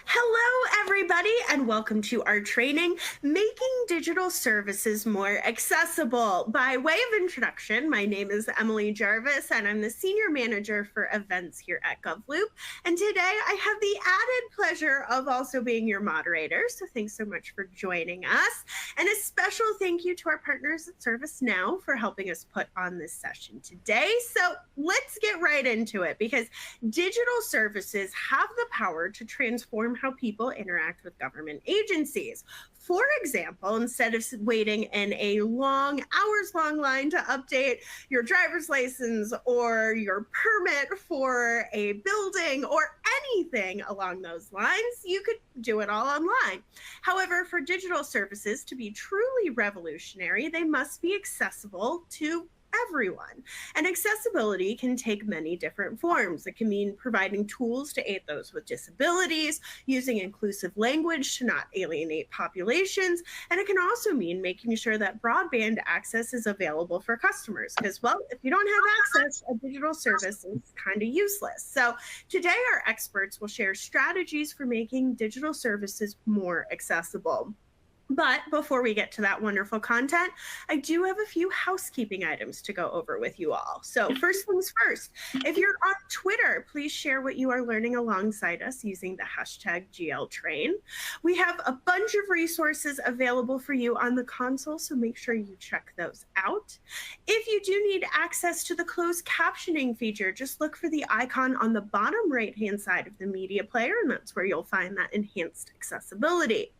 Hello, everybody, and welcome to our training, Making Digital Services More Accessible. By way of introduction, my name is Emily Jarvis, and I'm the Senior Manager for Events here at GovLoop. And today I have the added pleasure of also being your moderator, so thanks so much for joining us. And a special thank you to our partners at ServiceNow for helping us put on this session today. So let's get right into it, because digital services have the power to transform how people interact with government agencies. For example, instead of waiting in a hours-long line to update your driver's license or your permit for a building or anything along those lines, you could do it all online. However, for digital services to be truly revolutionary, they must be accessible to everyone. And accessibility can take many different forms. It can mean providing tools to aid those with disabilities, using inclusive language to not alienate populations, and it can also mean making sure that broadband access is available for customers. Because, well, if you don't have access, a digital service is kind of useless. So today our experts will share strategies for making digital services more accessible. But before we get to that wonderful content, I do have a few housekeeping items to go over with you all. So first things first, if you're on Twitter, please share what you are learning alongside us using the hashtag GLTrain. We have a bunch of resources available for you on the console, so make sure you check those out. If you do need access to the closed captioning feature, just look for the icon on the bottom right-hand side of the media player, and that's where you'll find that enhanced accessibility.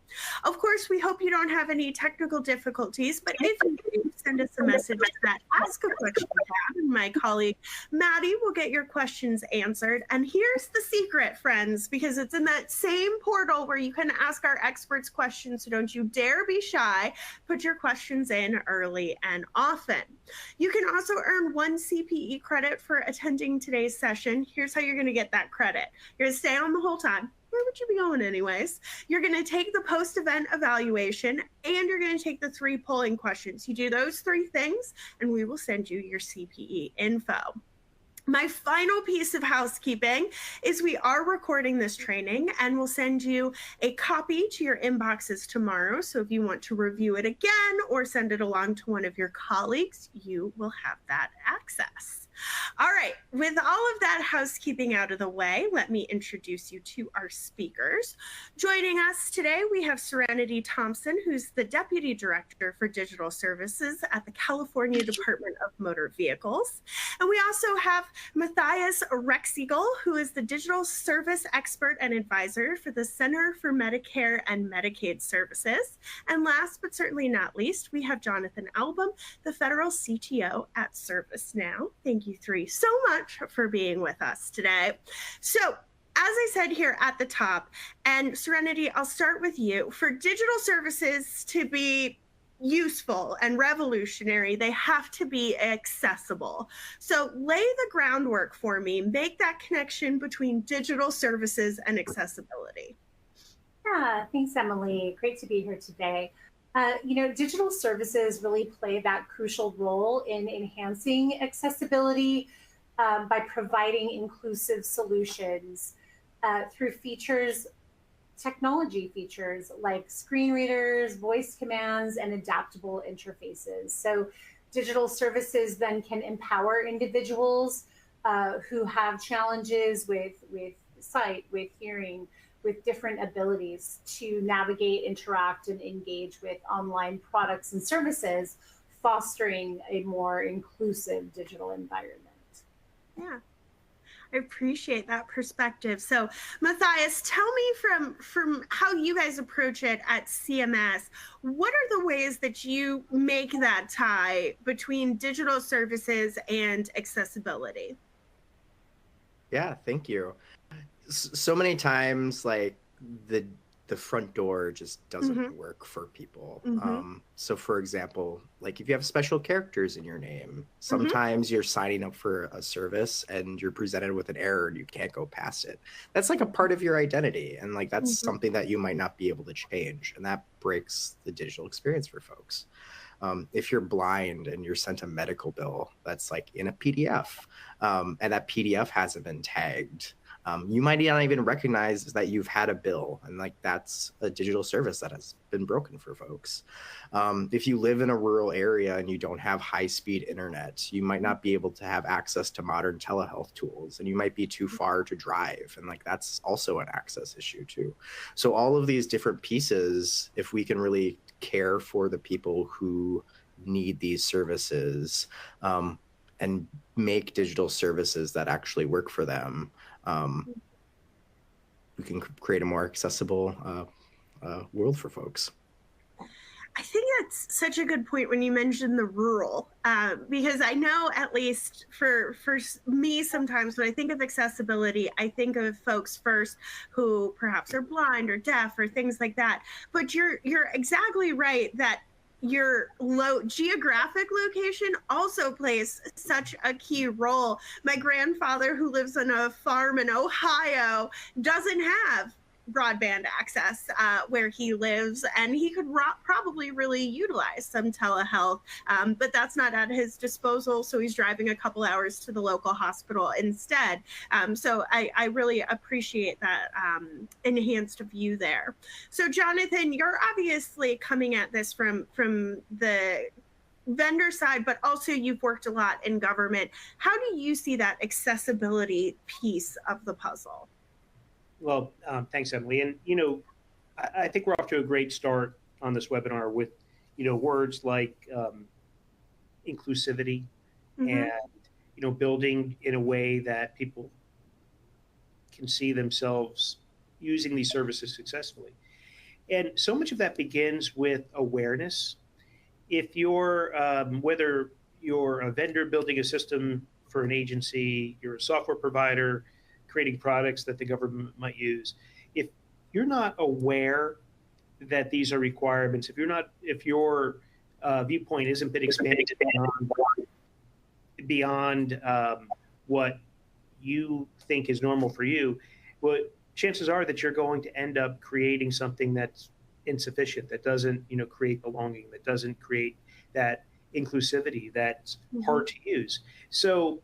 Of course, we hope you don't have any technical difficulties, but if you do, send us a message that Ask a Question tab, and my colleague Maddie will get your questions answered. And here's the secret, friends, because it's in that same portal where you can ask our experts questions, so don't you dare be shy. Put your questions in early and often. You can also earn 1 CPE credit for attending today's session. Here's how you're going to get that credit. You're going to stay on the whole time. Where would you be going anyways? You're going to take the post-event evaluation, and you're going to take the 3 polling questions. You do those 3 things, and we will send you your CPE info. My final piece of housekeeping is we are recording this training, and we'll send you a copy to your inboxes tomorrow. So if you want to review it again or send it along to one of your colleagues, you will have that access. All right, with all of that housekeeping out of the way, let me introduce you to our speakers. Joining us today, we have Serenity Thompson, who's the Deputy Director for Digital Services at the California Department of Motor Vehicles. And we also have Matthias Rexiegel, who is the Digital Service Expert and Advisor for the Center for Medicare and Medicaid Services. And last but certainly not least, we have Jonathan Album, the Federal CTO at ServiceNow. Thank you 3 so much for being with us today. So, as I said here at the top, and Serenity, I'll start with you. For digital services to be useful and revolutionary, they have to be accessible. So lay the groundwork for me, make that connection between digital services and accessibility. Yeah, thanks, Emily. Great to be here today. Digital services really play that crucial role in enhancing accessibility by providing inclusive solutions through technology features like screen readers, voice commands, and adaptable interfaces. So digital services then can empower individuals who have challenges with sight, with hearing, with different abilities to navigate, interact, and engage with online products and services, fostering a more inclusive digital environment. Yeah, I appreciate that perspective. So Matthias, tell me from how you guys approach it at CMS, what are the ways that you make that tie between digital services and accessibility? Yeah, thank you. So many times, like the front door just doesn't work for people. So for example, like if you have special characters in your name, sometimes you're signing up for a service and you're presented with an error and you can't go past it. That's like a part of your identity, and like that's something that you might not be able to change, and that breaks the digital experience for folks. If you're blind and you're sent a medical bill that's like in a PDF, and that PDF hasn't been tagged, You might not even recognize that you've had a bill, and like that's a digital service that has been broken for folks. If you live in a rural area and you don't have high-speed internet, you might not be able to have access to modern telehealth tools, and you might be too far to drive, and like that's also an access issue too. So all of these different pieces, if we can really care for the people who need these services, and make digital services that actually work for them, we can create a more accessible world for folks. I think that's such a good point when you mentioned the rural, because I know, at least for me, sometimes when I think of accessibility, I think of folks first who perhaps are blind or deaf or things like that. But you're exactly right that your geographic location also plays such a key role. My grandfather, who lives on a farm in Ohio, doesn't have broadband access where he lives, and he could probably really utilize some telehealth, but that's not at his disposal, so he's driving a couple hours to the local hospital instead. So I really appreciate that enhanced view there. So Jonathan, you're obviously coming at this from the vendor side, but also you've worked a lot in government. How do you see that accessibility piece of the puzzle? Well, thanks, Emily. And, I think we're off to a great start on this webinar with, words like inclusivity and, building in a way that people can see themselves using these services successfully. And so much of that begins with awareness. If you're, whether you're a vendor building a system for an agency, you're a software provider, creating products that the government might use. If you're not aware that these are requirements, if your viewpoint isn't been expanded beyond what you think is normal for you, well, chances are that you're going to end up creating something that's insufficient, that doesn't, create belonging, that doesn't create that inclusivity, that's hard to use. So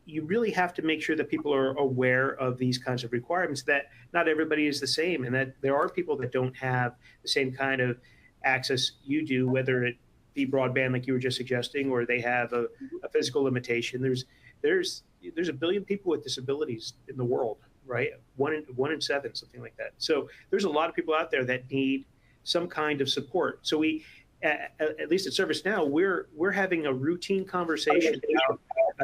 you really have to make sure that people are aware of these kinds of requirements, that not everybody is the same, and that there are people that don't have the same kind of access you do, whether it be broadband like you were just suggesting, or they have a physical limitation. There's a billion people with disabilities in the world, right? One in seven, something like that. So there's a lot of people out there that need some kind of support. So we, at least at ServiceNow, we're having a routine conversation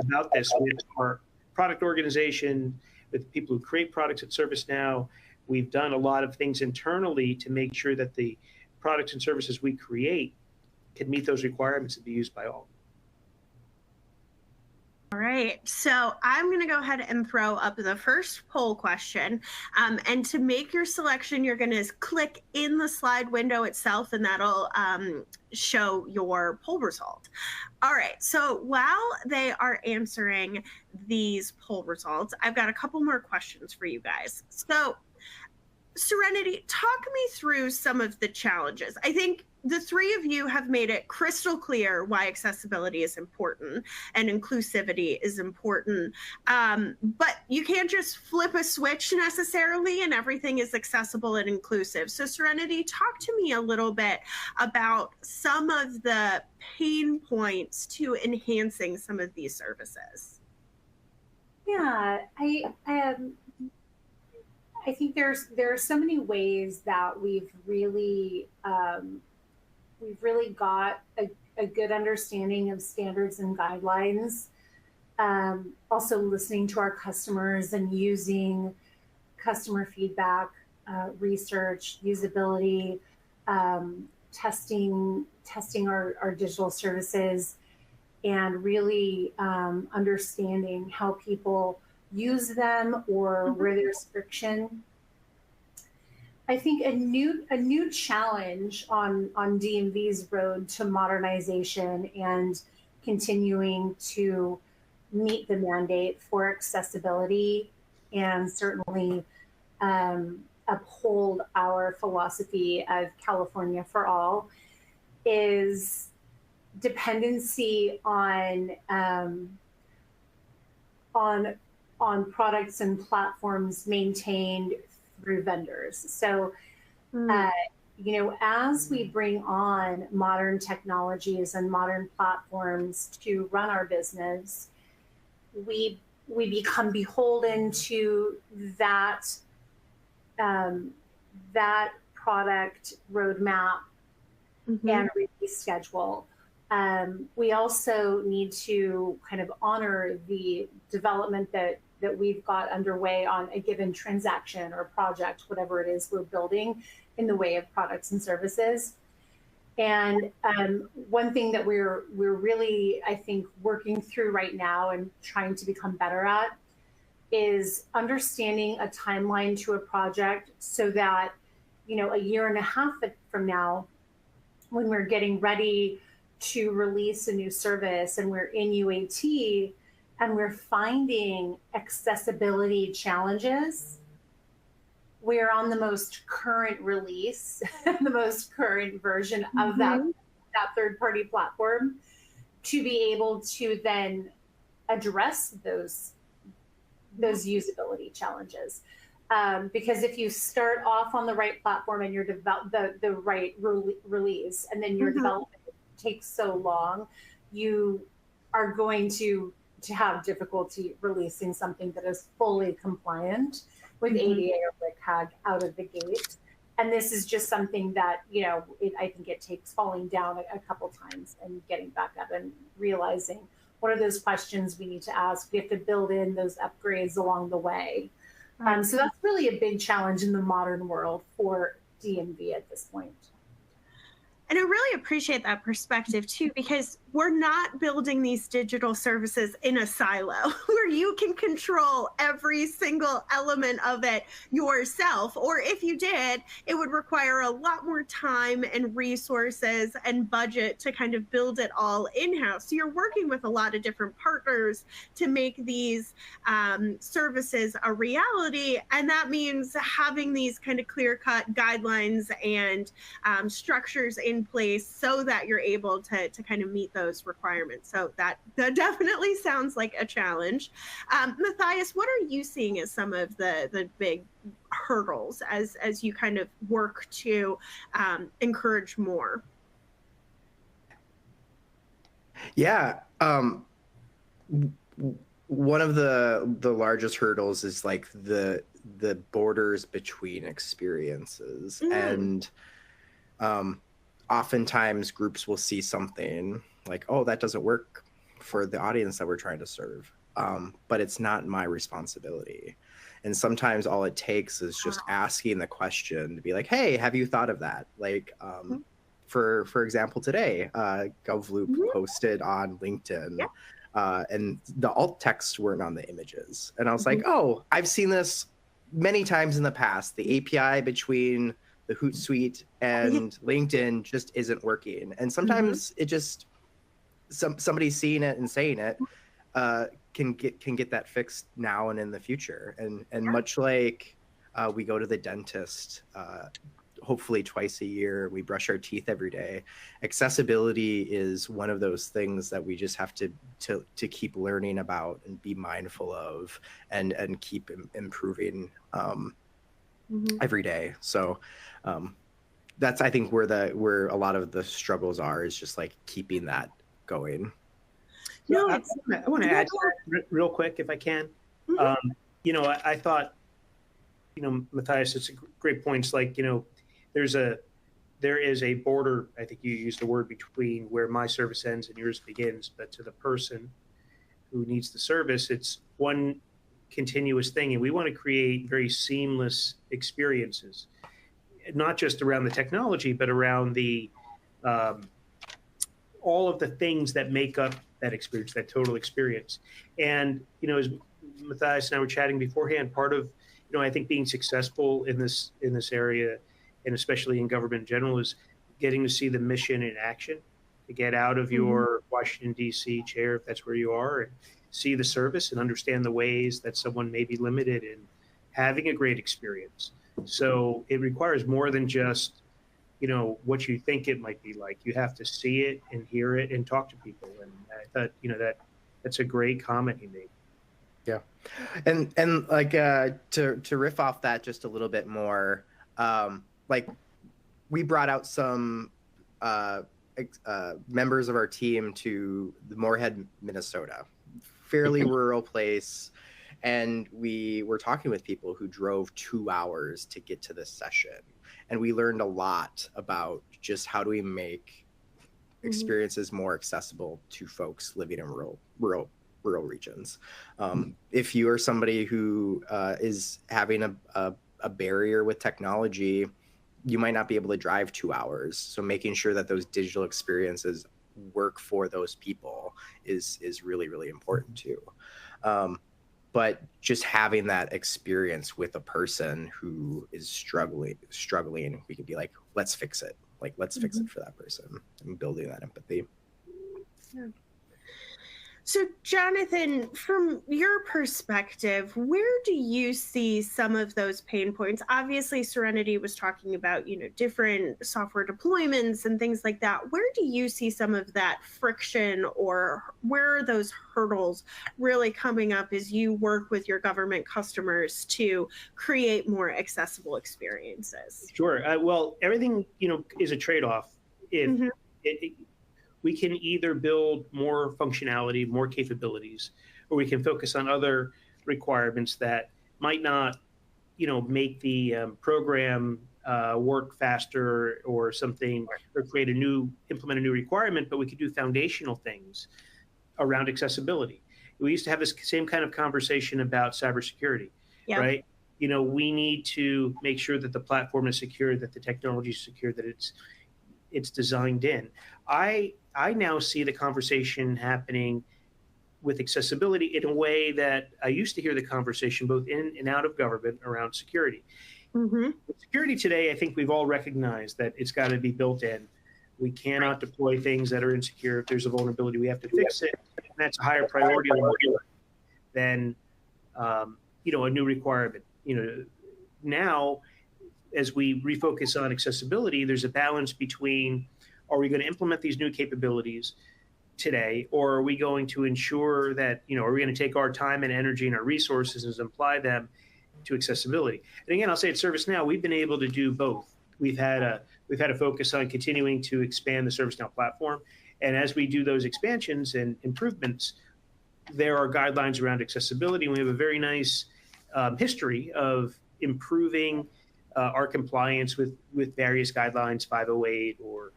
about this with our product organization, with people who create products at ServiceNow. We've done a lot of things internally to make sure that the products and services we create can meet those requirements and be used by all. All right, so I'm going to go ahead and throw up the first poll question. And to make your selection, you're going to click in the slide window itself, and that'll show your poll result. All right, so while they are answering these poll results, I've got a couple more questions for you guys. So, Serenity, talk me through some of the challenges. I think the three of you have made it crystal clear why accessibility is important and inclusivity is important. But you can't just flip a switch necessarily and everything is accessible and inclusive. So Serenity, talk to me a little bit about some of the pain points to enhancing some of these services. Yeah, I think there are so many ways that we've really got a good understanding of standards and guidelines. Also listening to our customers and using customer feedback, research, usability, testing our digital services, and really understanding how people use them or where there's friction. I think a new challenge on DMV's road to modernization and continuing to meet the mandate for accessibility and certainly uphold our philosophy of California for all is dependency on on products and platforms maintained through vendors. So, you know, as we bring on modern technologies and modern platforms to run our business, we become beholden to that that product roadmap and release schedule. We also need to kind of honor the development that we've got underway on a given transaction or project, whatever it is we're building in the way of products and services. And one thing that we're really, I think, working through right now and trying to become better at is understanding a timeline to a project so that, you know, a year and a half from now, when we're getting ready to release a new service and we're in UAT and we're finding accessibility challenges, we're on the most current release, the most current version of that third-party platform to be able to then address those usability challenges. Because if you start off on the right platform and you're the right release, and then your development takes so long, you are going to have difficulty releasing something that is fully compliant with ADA or WCAG out of the gate. And this is just something that, you know, I think it takes falling down a couple times and getting back up and realizing what are those questions we need to ask. We have to build in those upgrades along the way. So that's really a big challenge in the modern world for DMV at this point. And I really appreciate that perspective too, because we're not building these digital services in a silo where you can control every single element of it yourself. Or if you did, it would require a lot more time and resources and budget to kind of build it all in-house. So you're working with a lot of different partners to make these services a reality. And that means having these kind of clear-cut guidelines and structures in place so that you're able to kind of meet those requirements. So that definitely sounds like a challenge. Matthias, what are you seeing as some of the big hurdles as you kind of work to encourage more? Yeah. One of the largest hurdles is like the borders between experiences. And oftentimes groups will see something like, oh, that doesn't work for the audience that we're trying to serve. But it's not my responsibility. And sometimes all it takes is just asking the question to be like, hey, have you thought of that? Like, for example, today, GovLoop posted on LinkedIn, and the alt text weren't on the images. And I was like, oh, I've seen this many times in the past. The API between the Hootsuite and LinkedIn just isn't working. And sometimes it just, somebody seeing it and saying it can get that fixed now and in the future. And much like we go to the dentist hopefully twice a year, we brush our teeth every day. Accessibility is one of those things that we just have to keep learning about and be mindful of and keep improving every day. So that's, I think, where a lot of the struggles are, is just like keeping that going. No, I want to add to that real quick, if I can. You know, I thought, you know, Matthias, it's a great point. It's like, you know, there is a border, I think you used the word, between where my service ends and yours begins, but to the person who needs the service, it's one continuous thing. And we want to create very seamless experiences, not just around the technology, but around the all of the things that make up that experience, that total experience. And, you know, as Matthias and I were chatting beforehand, part of, you know, I think being successful in this area, and especially in government in general, is getting to see the mission in action, to get out of your Washington, D.C. chair, if that's where you are, and see the service and understand the ways that someone may be limited in having a great experience. So it requires more than just, you know, what you think it might be like. You have to see it and hear it and talk to people. And I thought, you know, that's a great comment he made. Yeah. And like to riff off that just a little bit more, like we brought out some members of our team to the Moorhead, Minnesota, fairly rural place. And we were talking with people who drove 2 hours to get to this session. And we learned a lot about just how do we make experiences more accessible to folks living in rural regions. If you are somebody who is having a barrier with technology, you might not be able to drive 2 hours. So making sure that those digital experiences work for those people is really, really important too. But just having that experience with a person who is struggling, we could be like, let's fix it. Like, let's fix it for that person, and building that empathy. Yeah. So, Jonathan, from your perspective, where do you see some of those pain points? Obviously, Serenity was talking about, different software deployments and things like that. Where do you see some of that friction, or where are those hurdles really coming up as you work with your government customers to create more accessible experiences? Sure. Well, everything, is a trade-off. If we can either build more functionality, more capabilities, or we can focus on other requirements that might not, make the program work faster or something, or implement a new requirement, but we could do foundational things around accessibility. We used to have this same kind of conversation about cybersecurity, right? We need to make sure that the platform is secure, that the technology is secure, that it's designed in. I now see the conversation happening with accessibility in a way that I used to hear the conversation both in and out of government around security. Security today, I think we've all recognized that it's got to be built in. We cannot deploy things that are insecure. If there's a vulnerability, we have to fix it. And that's a higher priority than a new requirement. Now, as we refocus on accessibility, there's a balance between, are we going to implement these new capabilities today, or are we going to ensure that, are we going to take our time and energy and our resources and apply them to accessibility? And again, I'll say at ServiceNow, we've been able to do both. We've had a focus on continuing to expand the ServiceNow platform. And as we do those expansions and improvements, there are guidelines around accessibility. And we have a very nice history of improving our compliance with various guidelines, 508 or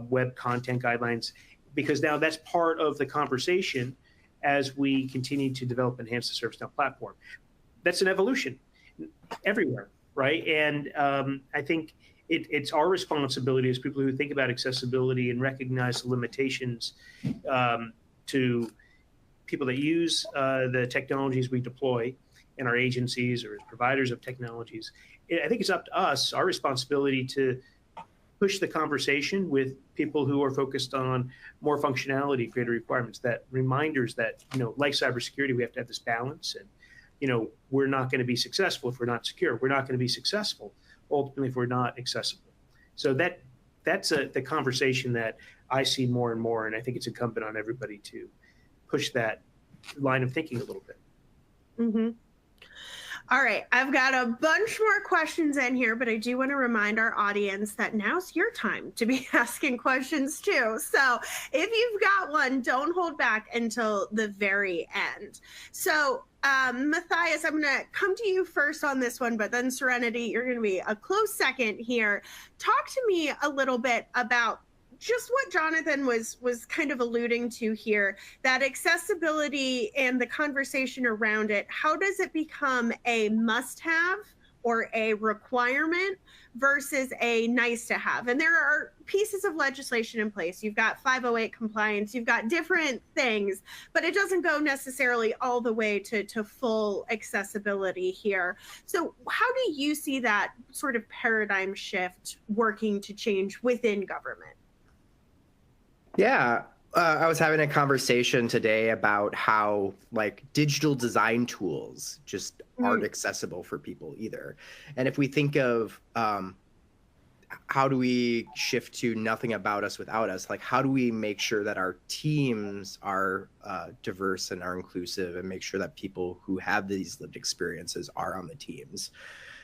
web content guidelines, because now that's part of the conversation as we continue to develop and enhance the ServiceNow platform. That's an evolution everywhere, right? And I think it's our responsibility as people who think about accessibility and recognize the limitations to people that use the technologies we deploy in our agencies or as providers of technologies. I think it's up to us, our responsibility, to push the conversation with people who are focused on more functionality, greater requirements, that reminders that, like cybersecurity, we have to have this balance. And, we're not going to be successful if we're not secure. We're not going to be successful ultimately if we're not accessible. So that's the conversation that I see more and more. And I think it's incumbent on everybody to push that line of thinking a little bit. All right, I've got a bunch more questions in here, but I do want to remind our audience that now's your time to be asking questions too. So if you've got one, don't hold back until the very end. So Matthias, I'm going to come to you first on this one, but then Serenity, you're going to be a close second here. Talk to me a little bit about just what Jonathan was kind of alluding to here, that accessibility and the conversation around it. How does it become a must-have or a requirement versus a nice-to-have? And there are pieces of legislation in place. You've got 508 compliance, you've got different things, but it doesn't go necessarily all the way to full accessibility here. So how do you see that sort of paradigm shift working to change within government? Yeah, I was having a conversation today about how digital design tools just aren't accessible for people either. And if we think of how do we shift to nothing about us without us? Like, how do we make sure that our teams are diverse and are inclusive, and make sure that people who have these lived experiences are on the teams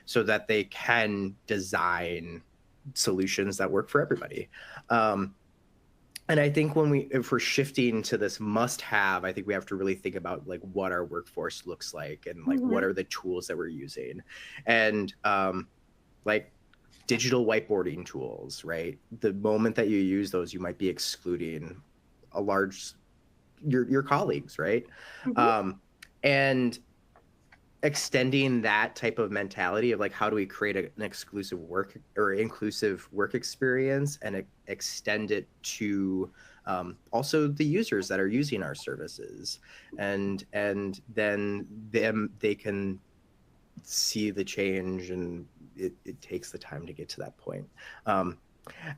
so that they can design solutions that work for everybody? And I think if we're shifting to this must-have, I think we have to really think about like what our workforce looks like, and like what are the tools that we're using, and like digital whiteboarding tools, right? The moment that you use those, you might be excluding your colleagues, right? And extending that type of mentality of like, how do we create an inclusive work experience, and extend it to also the users that are using our services, and then they can see the change, and it takes the time to get to that point. And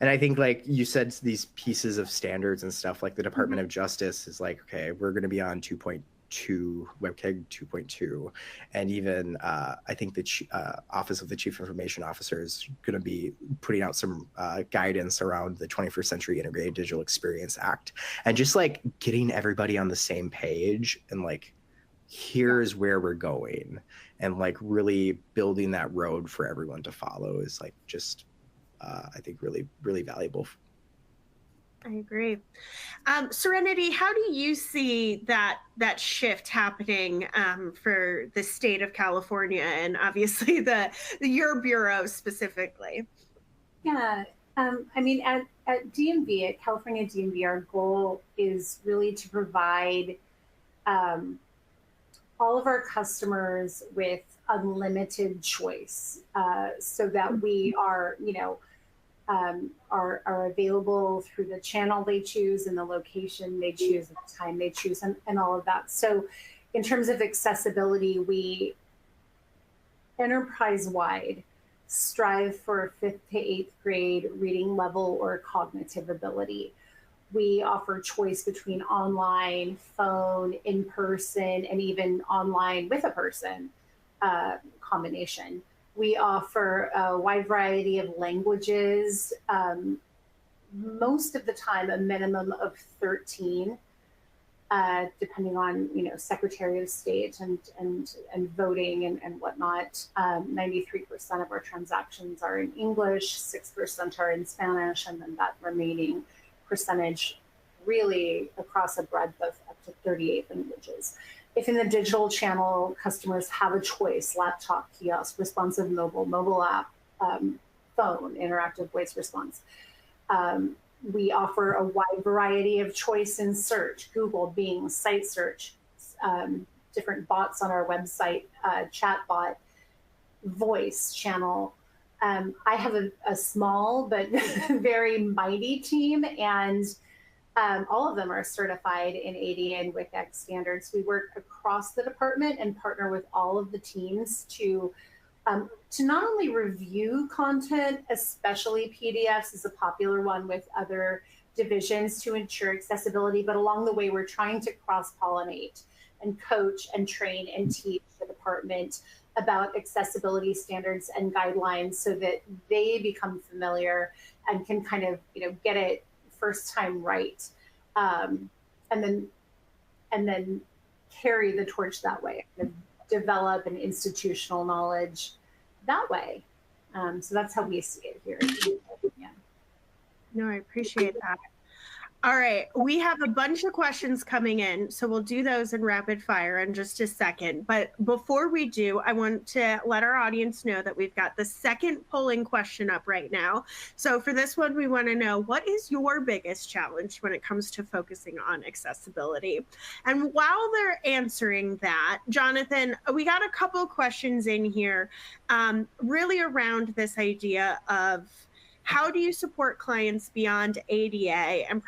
I think, like you said, these pieces of standards and stuff, like the Department of Justice is like, okay, we're going to be on 2.2, WCAG 2.2, and even I think the Office of the Chief Information Officer is going to be putting out some guidance around the 21st Century Integrated Digital Experience Act, and just like getting everybody on the same page, and like, here's where we're going, and like really building that road for everyone to follow is like just I think really, really valuable. I agree. Serenity, how do you see that shift happening for the state of California, and obviously your bureau specifically? Yeah, I mean, at DMV, at California DMV, our goal is really to provide all of our customers with unlimited choice, so that we are, are available through the channel they choose, and the location they choose, and the time they choose, and all of that. So in terms of accessibility, we enterprise-wide strive for 5th to 8th grade reading level or cognitive ability. We offer choice between online, phone, in person, and even online with a person combination. We offer a wide variety of languages, most of the time a minimum of 13, depending on Secretary of State and voting and whatnot. 93% of our transactions are in English, 6% are in Spanish, and then that remaining percentage really across a breadth of up to 38 languages. If in the digital channel, customers have a choice: laptop, kiosk, responsive mobile app, phone, interactive voice response. We offer a wide variety of choice in search: Google, Bing, site search, different bots on our website, chat bot, voice channel. I have a small but very mighty team, and all of them are certified in ADA and WCAG standards. We work across the department and partner with all of the teams to not only review content, especially PDFs is a popular one with other divisions, to ensure accessibility, but along the way, we're trying to cross-pollinate and coach and train and teach the department about accessibility standards and guidelines, so that they become familiar and can kind of get it first time right, and then carry the torch that way, and develop an institutional knowledge that way. So that's how we see it here. Yeah. No, I appreciate that. All right, we have a bunch of questions coming in, so we'll do those in rapid fire in just a second. But before we do, I want to let our audience know that we've got the second polling question up right now. So for this one, we want to know, what is your biggest challenge when it comes to focusing on accessibility? And while they're answering that, Jonathan, we got a couple questions in here really around this idea of, how do you support clients beyond ADA and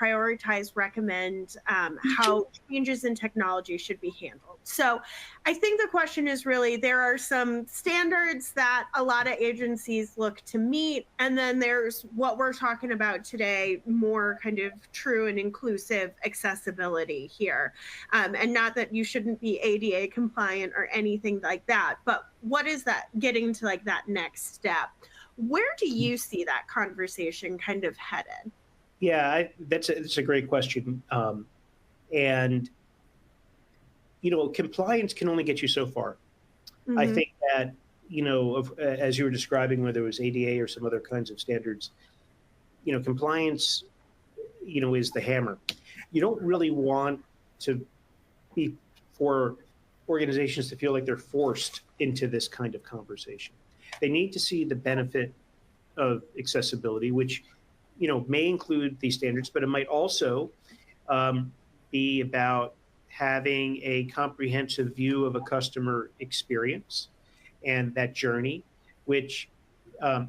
recommend how changes in technology should be handled? So I think the question is really, there are some standards that a lot of agencies look to meet, and then there's what we're talking about today, more kind of true and inclusive accessibility here. And not that you shouldn't be ADA compliant or anything like that, but what is that getting to, like that next step? Where do you see that conversation kind of headed? Yeah, that's a great question. And, compliance can only get you so far. I Mm-hmm. think that, as you were describing, whether it was ADA or some other kinds of standards, compliance, is the hammer. You don't really want to be for organizations to feel like they're forced into this kind of conversation. They need to see the benefit of accessibility, which, may include these standards, but it might also be about having a comprehensive view of a customer experience and that journey, which,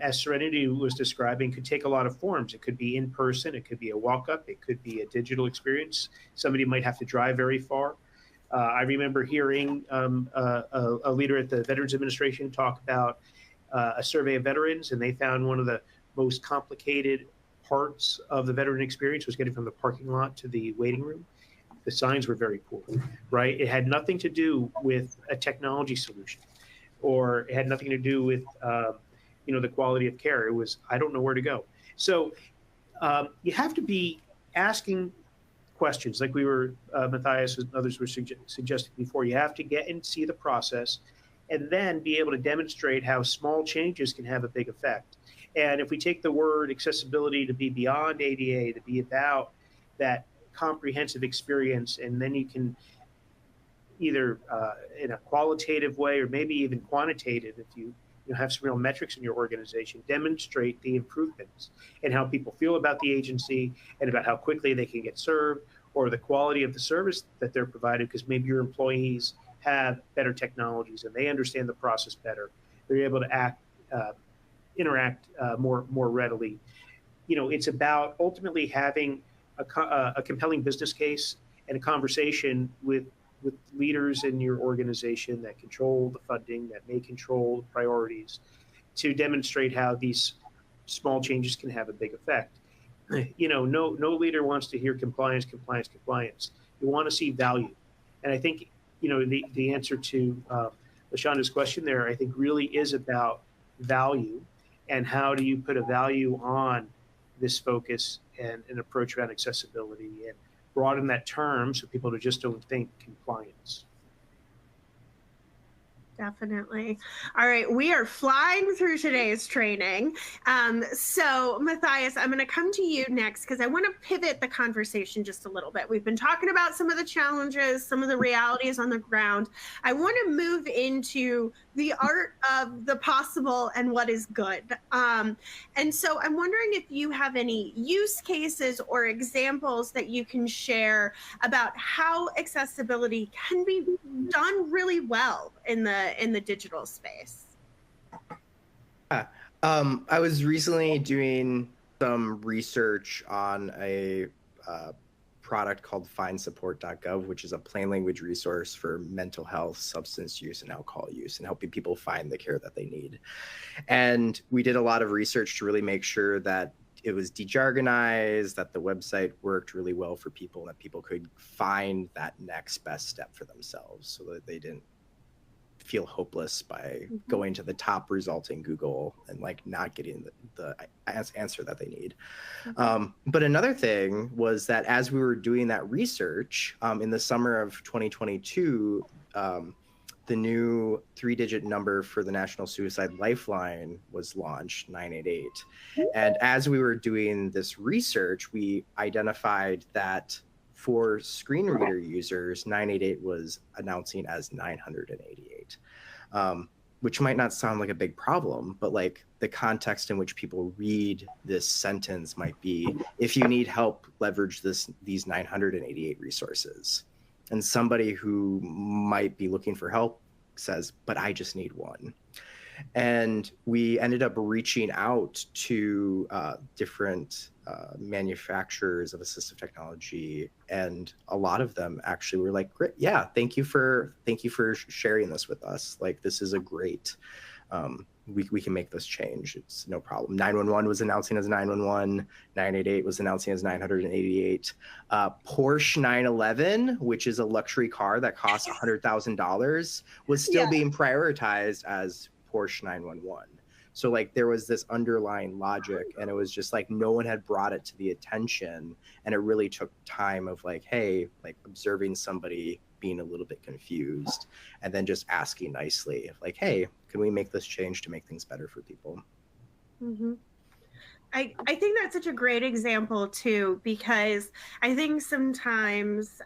as Serenity was describing, could take a lot of forms. It could be in person, it could be a walk up, it could be a digital experience. Somebody might have to drive very far. I remember hearing a leader at the Veterans Administration talk about a survey of veterans, and they found one of the most complicated parts of the veteran experience was getting from the parking lot to the waiting room. The signs were very poor, right? It had nothing to do with a technology solution, or it had nothing to do with the quality of care. It was, I don't know where to go. So you have to be asking questions, like we were, Matthias and others were suggesting before. You have to get and see the process, and then be able to demonstrate how small changes can have a big effect. And if we take the word accessibility to be beyond ADA, to be about that comprehensive experience, and then you can either in a qualitative way or maybe even quantitative, if you have some real metrics in your organization, demonstrate the improvements and how people feel about the agency and about how quickly they can get served, or the quality of the service that they're provided, because maybe your employees have better technologies and they understand the process better. They're able to interact more readily. It's about ultimately having a compelling business case and a conversation with leaders in your organization that control the funding, that may control the priorities, to demonstrate how these small changes can have a big effect. No leader wants to hear compliance. You want to see value. And I think, the answer to LaShonda's question there, I think really is about value, and how do you put a value on this focus and an approach around accessibility, and broaden that term so people just don't think compliance. Definitely. All right, we are flying through today's training. So Matthias, I'm going to come to you next, because I want to pivot the conversation just a little bit. We've been talking about some of the challenges, some of the realities on the ground. I want to move into the art of the possible and what is good. And so I'm wondering if you have any use cases or examples that you can share about how accessibility can be done really well in the digital space. I was recently doing some research on a product called findsupport.gov, which is a plain language resource for mental health, substance use, and alcohol use, and helping people find the care that they need. And we did a lot of research to really make sure that it was dejargonized, that the website worked really well for people, and that people could find that next best step for themselves, so that they didn't feel hopeless by going to the top result in Google and not getting the answer that they need. But another thing was that as we were doing that research in the summer of 2022, the new 3-digit number for the National Suicide Lifeline was launched, 988. And as we were doing this research, we identified that for screen reader users, 988 was announcing as 988, which might not sound like a big problem, but the context in which people read this sentence might be, if you need help, leverage these 988 resources. And somebody who might be looking for help says, but I just need one. And we ended up reaching out to different manufacturers of assistive technology, and a lot of them actually were like, "Great, yeah, thank you for sharing this with us. This is a great. We can make this change. It's no problem." 911 was announcing as 911. 988 was announcing as 988. Porsche 911, which is a luxury car that costs $100,000, was still being prioritized as Porsche 911. So like there was this underlying logic, and it was just like no one had brought it to the attention, and it really took time of like, hey, like observing somebody being a little bit confused and then just asking nicely like, hey, can we make this change to make things better for people? Mm-hmm. I think that's such a great example too, because I think sometimes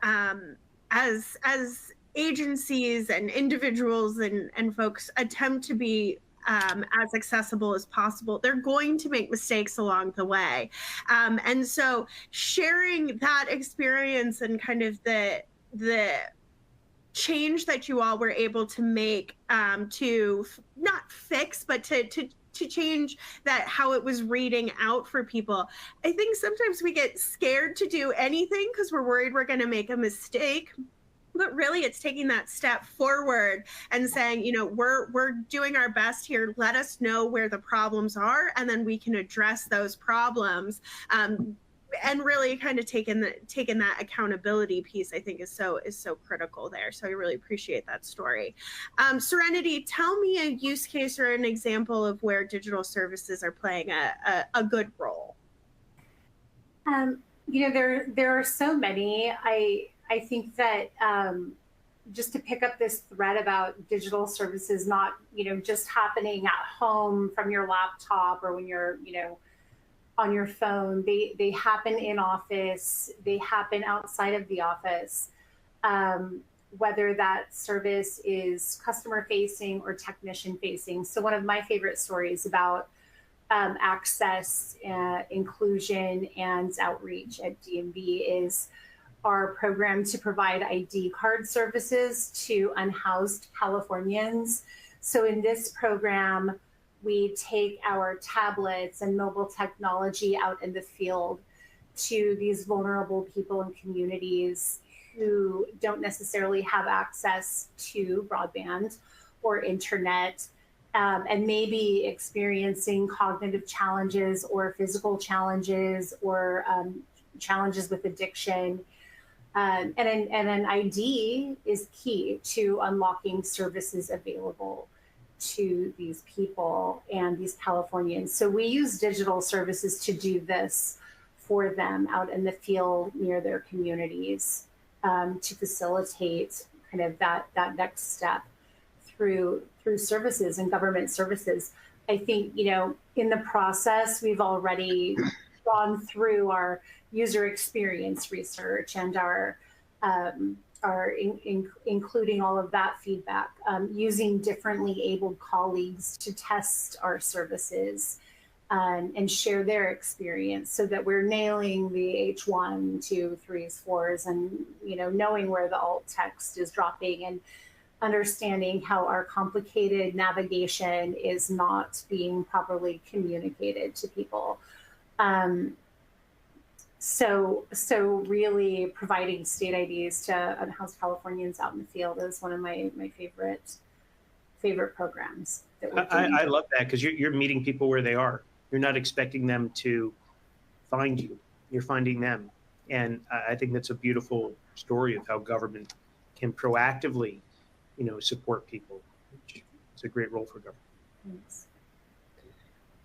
as agencies and individuals and folks attempt to be as accessible as possible, they're going to make mistakes along the way. And so sharing that experience and kind of the change that you all were able to make to not fix, but to change that how it was reading out for people. I think sometimes we get scared to do anything because we're worried we're going to make a mistake. But really, it's taking that step forward and saying, you know, we're doing our best here. Let us know where the problems are, and then we can address those problems. And really kind of taking that accountability piece, I think is so critical there. So I really appreciate that story. Serenity, tell me a use case or an example of where digital services are playing a good role. You know, there are so many. I think that just to pick up this thread about digital services not, you know, just happening at home from your laptop or when you're, you know, on your phone. They happen in office. They happen outside of the office. Whether that service is customer facing or technician facing. So one of my favorite stories about access, inclusion, and outreach at DMV is our program to provide ID card services to unhoused Californians. So in this program, we take our tablets and mobile technology out in the field to these vulnerable people and communities who don't necessarily have access to broadband or internet, and maybe experiencing cognitive challenges or physical challenges or challenges with addiction. And an ID is key to unlocking services available to these people and these Californians. So we use digital services to do this for them out in the field near their communities, to facilitate kind of that next step through services and government services. I think, you know, in the process, we've already gone through our user experience research and our including all of that feedback, using differently abled colleagues to test our services and share their experience so that we're nailing the H1, 2, 3s, 4s, and, you know, knowing where the alt text is dropping and understanding how our complicated navigation is not being properly communicated to people. So really providing state IDs to unhoused Californians out in the field is one of my favorite programs. That we're doing. I love that, because you're meeting people where they are. You're not expecting them to find you. You're finding them. And I think that's a beautiful story of how government can proactively, you know, support people. It's a great role for government. Thanks.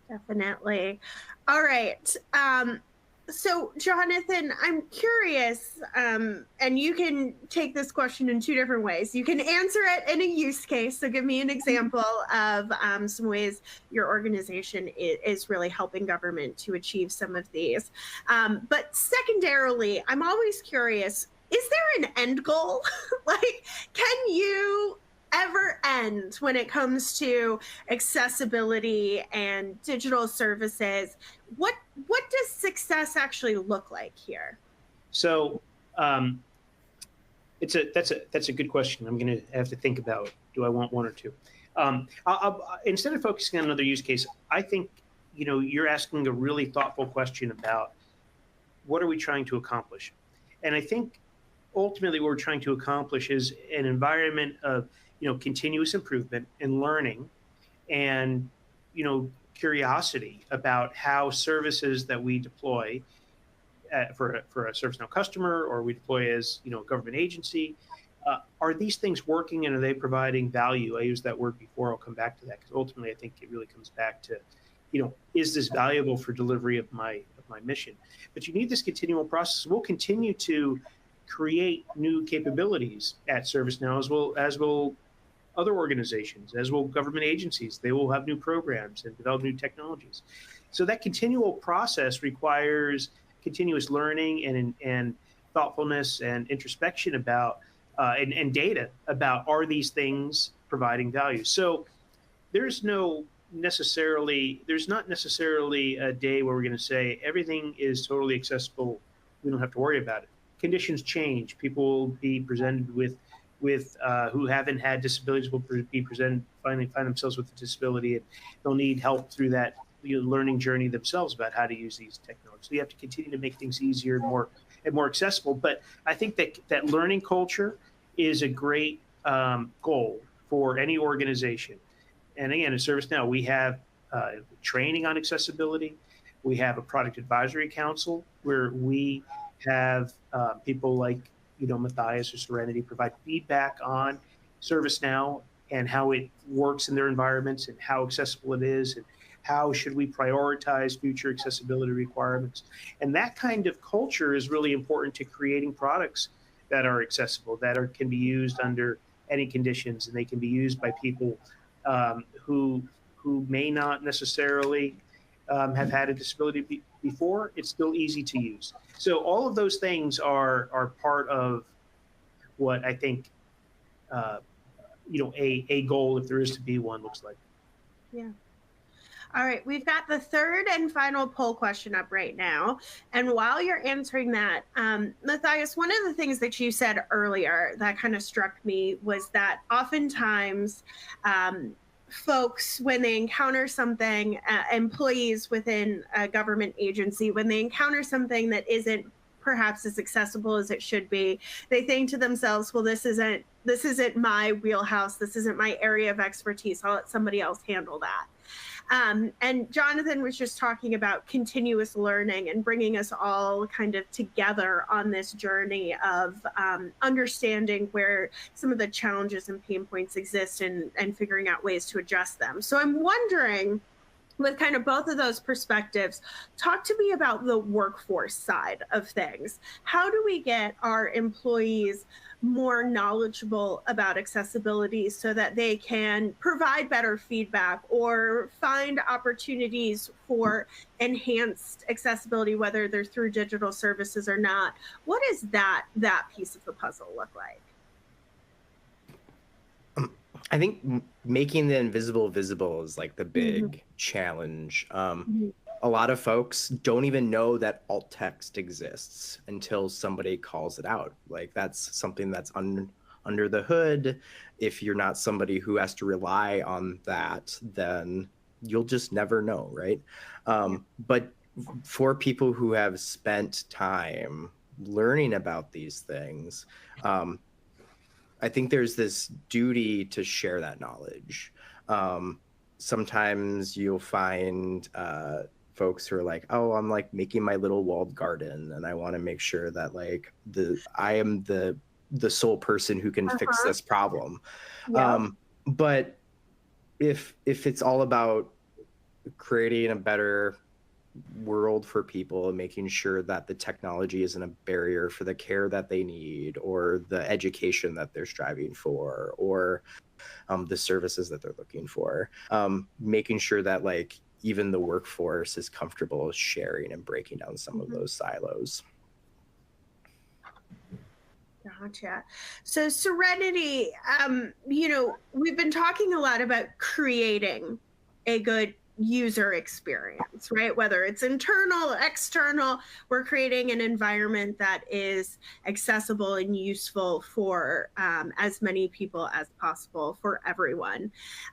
Definitely. All right. So, Jonathan, I'm curious, and you can take this question in two different ways. You can answer it in a use case. So give me an example of some ways your organization is really helping government to achieve some of these. But secondarily, I'm always curious, is there an end goal? Like, can you ever end when it comes to accessibility and digital services? What does success actually look like here? So that's a good question. I'm going to have to think about, do I want one or two? Instead of focusing on another use case, I think, you know, you're asking a really thoughtful question about what are we trying to accomplish? And I think ultimately what we're trying to accomplish is an environment of, you know, continuous improvement and learning and, you know, curiosity about how services that we deploy for a ServiceNow customer, or we deploy as, you know, a government agency, are these things working and are they providing value? I used that word before. I'll come back to that because ultimately I think it really comes back to, is this valuable for delivery of my mission? But you need this continual process. We'll continue to create new capabilities at ServiceNow as will other organizations, as will government agencies. They will have new programs and develop new technologies. So that continual process requires continuous learning and thoughtfulness and introspection about and data about, are these things providing value? So there's not necessarily a day where we're going to say everything is totally accessible. We don't have to worry about it. Conditions change. People will be presented with who haven't had disabilities will be presented, finally find themselves with a disability, and they'll need help through that learning journey themselves about how to use these technologies. So you have to continue to make things easier and more accessible. But I think that learning culture is a great goal for any organization. And again, at ServiceNow, we have training on accessibility. We have a product advisory council where we have people like Matthias or Serenity provide feedback on ServiceNow and how it works in their environments and how accessible it is and how should we prioritize future accessibility requirements. And that kind of culture is really important to creating products that are accessible, that can be used under any conditions, and they can be used by people who may not necessarily have had a disability before. It's still easy to use. So all of those things are part of what I think a goal, if there is to be one, looks like. Yeah. All right, we've got the third and final poll question up right now. And while you're answering that, Matthias, one of the things that you said earlier that kind of struck me was that oftentimes folks, when they encounter something, employees within a government agency, when they encounter something that isn't perhaps as accessible as it should be, they think to themselves, well, this isn't my wheelhouse. This isn't my area of expertise. I'll let somebody else handle that. And Jonathan was just talking about continuous learning and bringing us all kind of together on this journey of understanding where some of the challenges and pain points exist and figuring out ways to address them. So I'm wondering, with kind of both of those perspectives, talk to me about the workforce side of things. How do we get our employees more knowledgeable about accessibility so that they can provide better feedback or find opportunities for enhanced accessibility, whether they're through digital services or not? What does that piece of the puzzle look like? I think making the invisible visible is like the big challenge. A lot of folks don't even know that alt text exists until somebody calls it out. Like, that's something that's under the hood. If you're not somebody who has to rely on that, then you'll just never know, right? But for people who have spent time learning about these things, I think there's this duty to share that knowledge. Sometimes you'll find folks who are like, oh, I'm like making my little walled garden and I want to make sure that like I am the sole person who can fix this problem. Yeah. But if it's all about creating a better world for people and making sure that the technology isn't a barrier for the care that they need or the education that they're striving for or the services that they're looking for, making sure that like even the workforce is comfortable sharing and breaking down some of those silos. Gotcha. So Serenity, we've been talking a lot about creating a good user experience, right? Whether it's internal, external, we're creating an environment that is accessible and useful for as many people as possible, for everyone.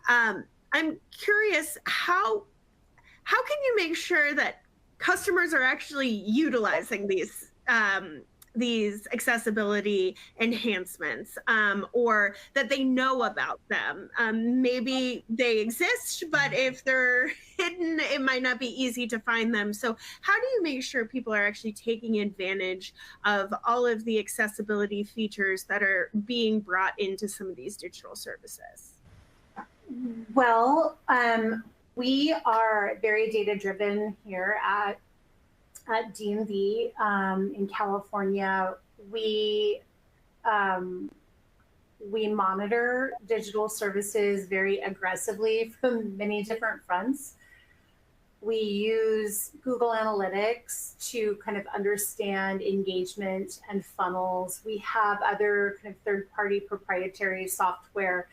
I'm curious, how can you make sure that customers are actually utilizing these these accessibility enhancements, or that they know about them. Maybe they exist, but if they're hidden, it might not be easy to find them. So how do you make sure people are actually taking advantage of all of the accessibility features that are being brought into some of these digital services? Well, we are very data driven here at DMV in California. We monitor digital services very aggressively from many different fronts. We use Google Analytics to kind of understand engagement and funnels. We have other kind of third-party proprietary software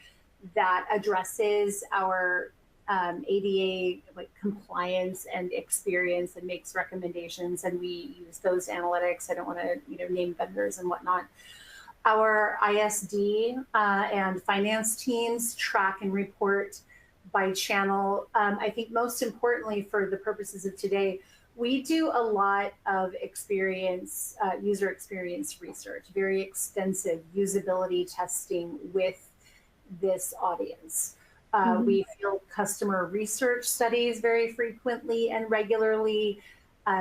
that addresses our ADA like compliance and experience and makes recommendations, and we use those analytics. I don't want to name vendors and whatnot. Our ISD and finance teams track and report by channel. I think most importantly for the purposes of today, we do a lot of user experience research, very extensive usability testing with this audience. We field customer research studies very frequently and regularly.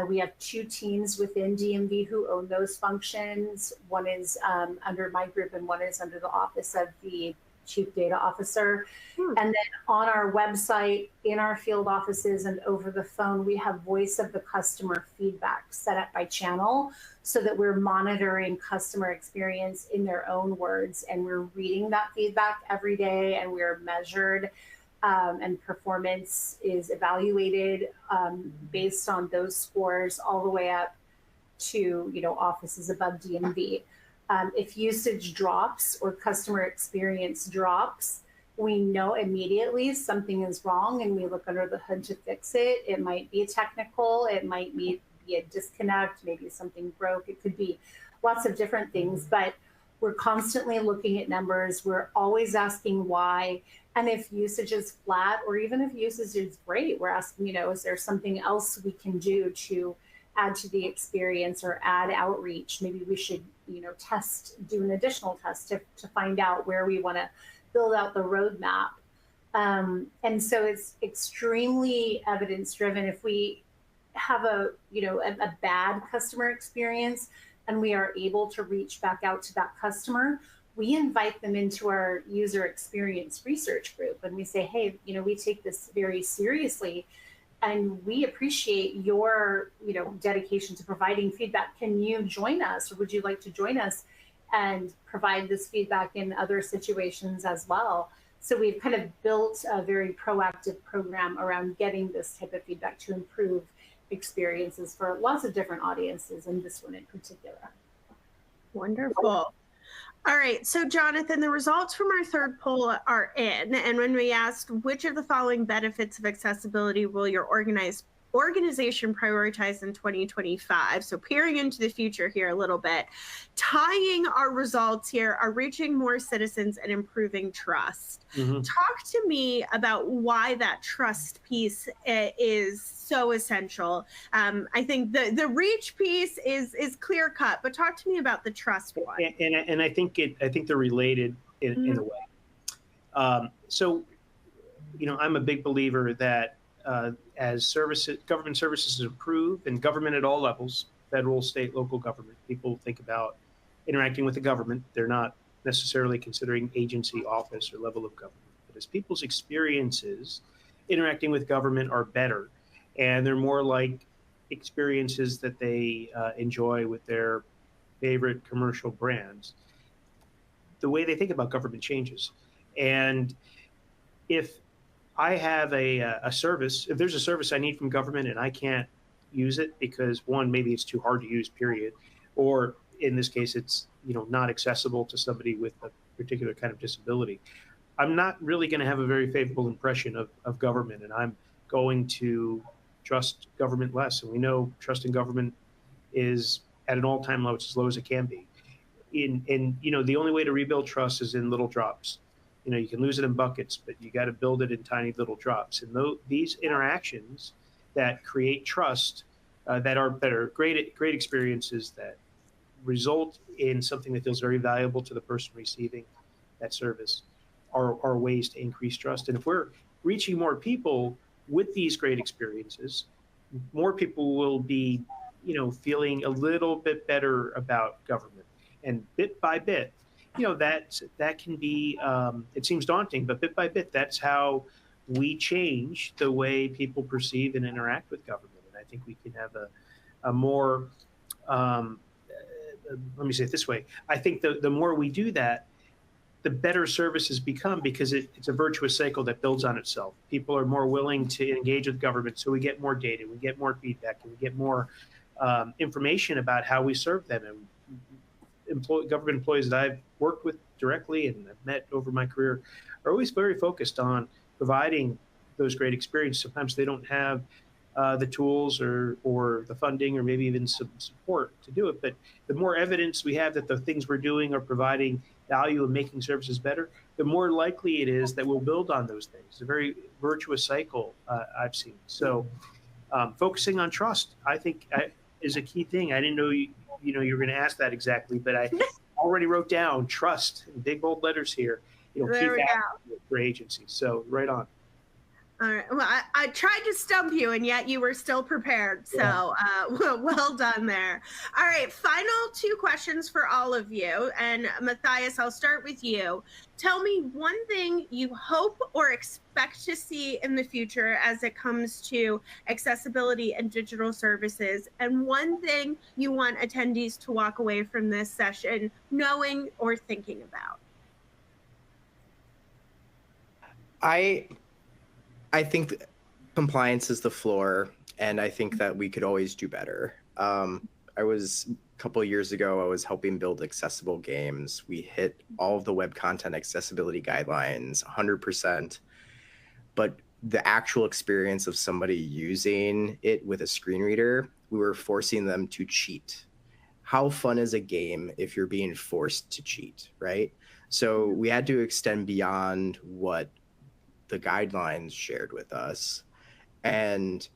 We have 2 teams within DMV who own those functions. One is under my group and one is under the Office of the Chief Data Officer. And then on our website, in our field offices and over the phone, we have voice of the customer feedback set up by channel so that we're monitoring customer experience in their own words, and we're reading that feedback every day, and we're measured and performance is evaluated based on those scores all the way up to offices above DMV. If usage drops or customer experience drops, we know immediately something is wrong and we look under the hood to fix it. It might be technical, it might be a disconnect, maybe something broke. It could be lots of different things, but we're constantly looking at numbers. We're always asking why. And if usage is flat or even if usage is great, we're asking, is there something else we can do to add to the experience or add outreach? Maybe we should, do an additional test to find out where we want to build out the roadmap. And so it's extremely evidence driven. If we have a bad customer experience and we are able to reach back out to that customer, we invite them into our user experience research group and we say, hey, we take this very seriously and we appreciate your dedication to providing feedback. Can you join us, or would you like to join us and provide this feedback in other situations as well? So we've kind of built a very proactive program around getting this type of feedback to improve experiences for lots of different audiences, and this one in particular. Wonderful. All right, so Jonathan, the results from our third poll are in, and when we asked which of the following benefits of accessibility will your organization prioritize in 2025, so peering into the future here a little bit, tying our results here are reaching more citizens and improving trust. Talk to me about why that trust piece is so essential. I think the reach piece is clear cut, but talk to me about the trust one. And I think they're related in a way. So, I'm a big believer that as government services improve, and government at all levels, federal, state, local government, people think about interacting with the government. They're not necessarily considering agency, office, or level of government. But as people's experiences interacting with government are better, and they're more like experiences that they enjoy with their favorite commercial brands, the way they think about government changes. And if I have a service, if there's a service I need from government and I can't use it because one, maybe it's too hard to use, period, or in this case, it's not accessible to somebody with a particular kind of disability, I'm not really going to have a very favorable impression of government, and I'm going to trust government less. And we know trust in government is at an all-time low. It's as low as it can be. The only way to rebuild trust is in little drops. You can lose it in buckets, but you got to build it in tiny little drops. And these interactions that create trust, that are great experiences that result in something that feels very valuable to the person receiving that service are ways to increase trust. And if we're reaching more people with these great experiences, more people will be, feeling a little bit better about government. And bit by bit, that can be, it seems daunting, but bit by bit, that's how we change the way people perceive and interact with government. And I think we can have a more, let me say it this way. I think the more we do that, the better services become, because it's a virtuous cycle that builds on itself. People are more willing to engage with government, so we get more data, we get more feedback, and we get more information about how we serve them. And government employees that I've worked with directly and I've met over my career are always very focused on providing those great experiences. Sometimes they don't have the tools or the funding or maybe even some support to do it. But the more evidence we have that the things we're doing are providing value and making services better, the more likely it is that we'll build on those things. It's a very virtuous cycle I've seen. So focusing on trust, I think, is a key thing. I didn't know you were going to ask that exactly, but I already wrote down trust in big bold letters here. Key factor for agencies. So right on. All right. Well, I tried to stump you, and yet you were still prepared. So well done there. All right. Final two questions for all of you. And Matthias, I'll start with you. Tell me one thing you hope or expect to see in the future as it comes to accessibility and digital services, and one thing you want attendees to walk away from this session knowing or thinking about. I think compliance is the floor, and I think that we could always do better. A couple of years ago, I was helping build accessible games. We hit all of the web content accessibility guidelines 100%, but the actual experience of somebody using it with a screen reader, we were forcing them to cheat. How fun is a game if you're being forced to cheat, right? So we had to extend beyond what the guidelines shared with us and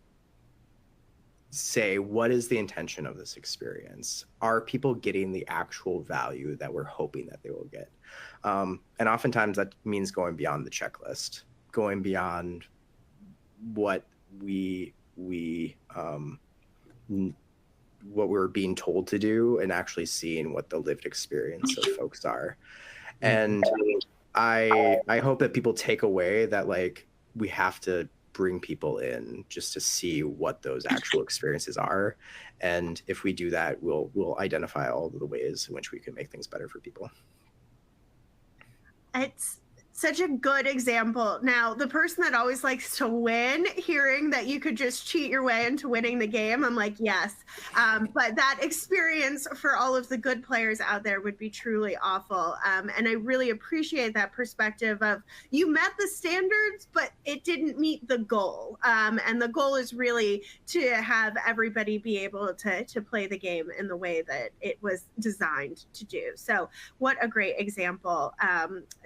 say, what is the intention of this experience? Are people getting the actual value that we're hoping that they will get? And oftentimes that means going beyond the checklist, going beyond what we were being told to do, and actually seeing what the lived experience of folks are. And I hope that people take away that, like, we have to bring people in just to see what those actual experiences are. And if we do that, we'll identify all of the ways in which we can make things better for people. It's such a good example. Now, the person that always likes to win, hearing that you could just cheat your way into winning the game, I'm like, yes. But that experience for all of the good players out there would be truly awful. And I really appreciate that perspective of, you met the standards, but it didn't meet the goal. And the goal is really to have everybody be able to play the game in the way that it was designed to do. So what a great example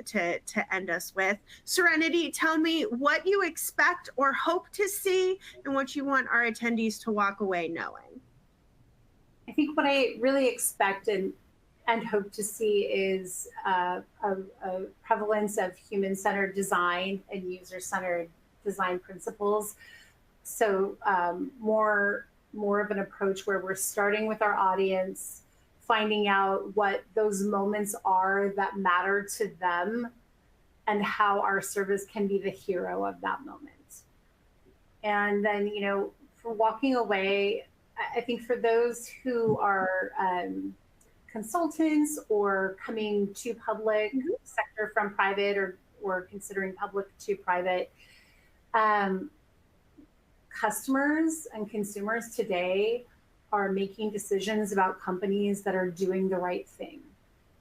to end us with. Serenity, tell me what you expect or hope to see and what you want our attendees to walk away knowing. I think what I really expect and hope to see is a prevalence of human-centered design and user-centered design principles. So more of an approach where we're starting with our audience, finding out what those moments are that matter to them, and how our service can be the hero of that moment. And then, for walking away, I think for those who are consultants or coming to public sector from private, or considering public to private, customers and consumers today are making decisions about companies that are doing the right thing.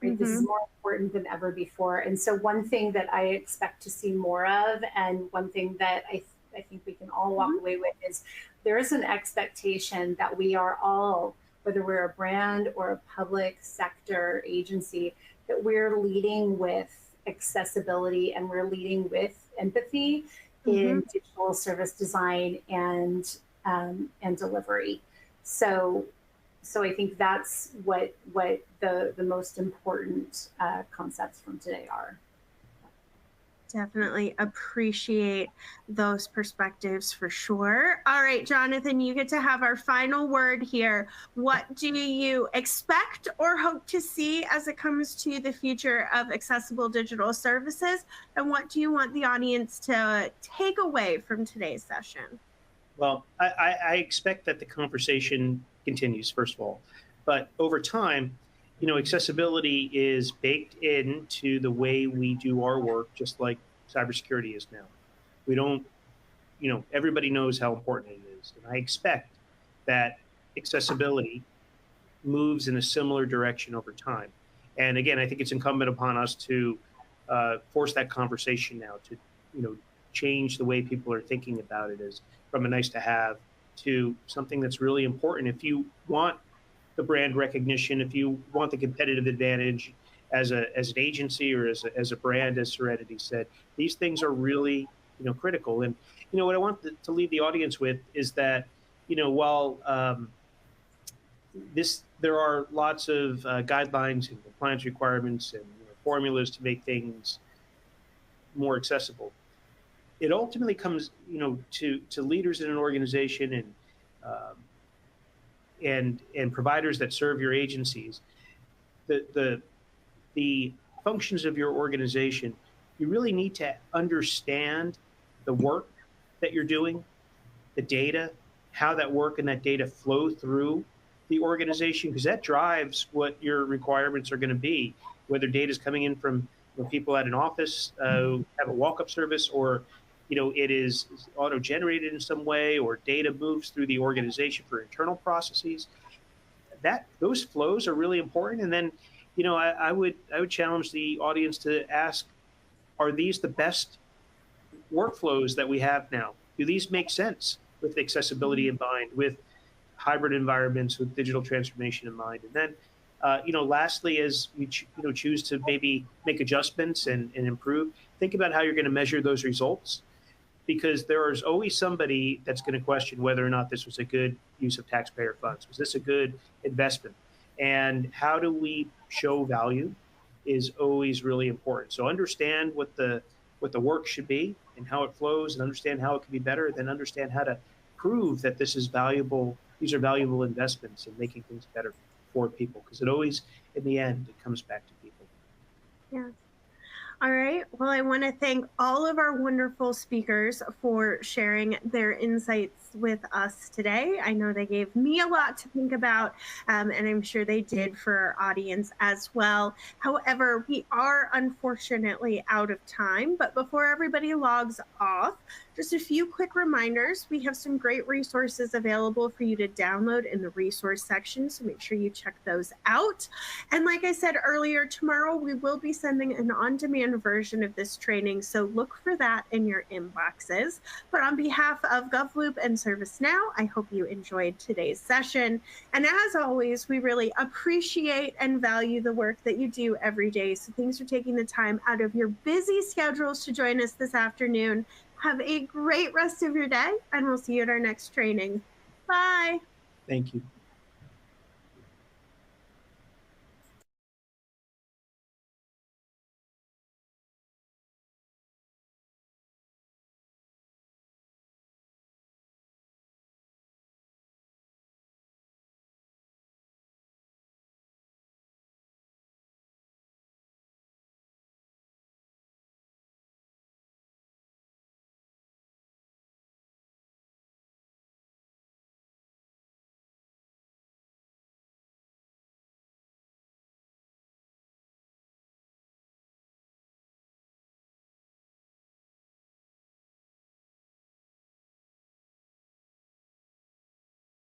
Right? This is more important than ever before. And so one thing that I expect to see more of, and one thing that I think we can all walk away with, is there is an expectation that we are all, whether we're a brand or a public sector agency, that we're leading with accessibility and we're leading with empathy in digital service design and delivery. So So I think that's what the most important concepts from today are. Definitely appreciate those perspectives for sure. All right, Jonathan, you get to have our final word here. What do you expect or hope to see as it comes to the future of accessible digital services? And what do you want the audience to take away from today's session? Well, I expect that the conversation continues, first of all, but over time, accessibility is baked into the way we do our work, just like cybersecurity is now. We don't, everybody knows how important it is. And I expect that accessibility moves in a similar direction over time. And again, I think it's incumbent upon us to force that conversation now to, change the way people are thinking about it as from a nice to have to something that's really important. If you want the brand recognition, if you want the competitive advantage as an agency or as a brand, as Serenity said, these things are really, critical. And, what I want to leave the audience with is that, while there are lots of guidelines and compliance requirements and formulas to make things more accessible, it ultimately comes, to leaders in an organization and providers that serve your agencies. The functions of your organization, you really need to understand the work that you're doing, the data, how that work and that data flow through the organization, because that drives what your requirements are going to be, whether data is coming in from people at an office who have a walk-up service, or it is auto-generated in some way, or data moves through the organization for internal processes. Those flows are really important. And then, I would challenge the audience to ask, are these the best workflows that we have now? Do these make sense with accessibility in mind, with hybrid environments, with digital transformation in mind? And then, lastly, as we choose to maybe make adjustments and improve, think about how you're going to measure those results, because there is always somebody that's going to question whether or not this was a good use of taxpayer funds. Was this a good investment? And how do we show value is always really important. So understand what the work should be and how it flows, and understand how it can be better, then understand how to prove that this is valuable. These are valuable investments in making things better for people, because it always, in the end, it comes back to people. Yeah. All right. Well, I want to thank all of our wonderful speakers for sharing their insights with us today. I know they gave me a lot to think about, and I'm sure they did for our audience as well. However, we are unfortunately out of time, but before everybody logs off, just a few quick reminders. We have some great resources available for you to download in the resource section, so make sure you check those out. And like I said earlier, tomorrow we will be sending an on-demand version of this training, so look for that in your inboxes. But on behalf of GovLoop and ServiceNow, I hope you enjoyed today's session. And as always, we really appreciate and value the work that you do every day. So thanks for taking the time out of your busy schedules to join us this afternoon. Have a great rest of your day, and we'll see you at our next training. Bye. Thank you.